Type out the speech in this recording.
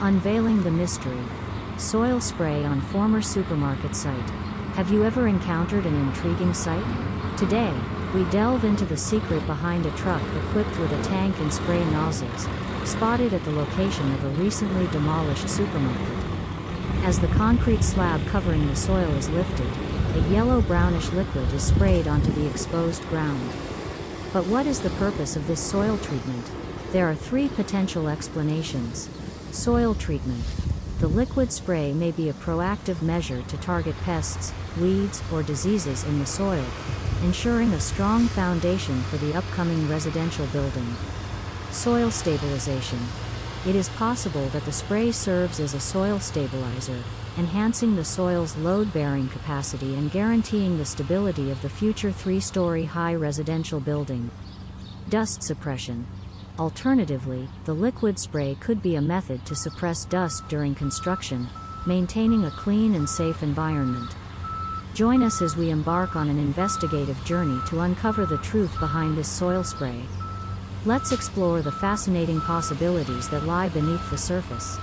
Unveiling the mystery. Soil spray on former supermarket site. Have you ever encountered an intriguing sight? Today, we delve into the secret behind a truck equipped with a tank and spray nozzles, spotted at the location of a recently demolished supermarket. As the concrete slab covering the soil is lifted, a yellow-brownish liquid is sprayed onto the exposed ground. But what is the purpose of this soil treatment? There are three potential explanations. Soil treatment. The liquid spray may be a proactive measure to target pests, weeds, or diseases in the soil, ensuring a strong foundation for the upcoming residential building. Soil stabilization. It is possible that the spray serves as a soil stabilizer, enhancing the soil's load-bearing capacity and guaranteeing the stability of the future 3-story high residential building. Dust suppression. Alternatively, the liquid spray could be a method to suppress dust during construction, maintaining a clean and safe environment. Join us as we embark on an investigative journey to uncover the truth behind this soil spray. Let's explore the fascinating possibilities that lie beneath the surface.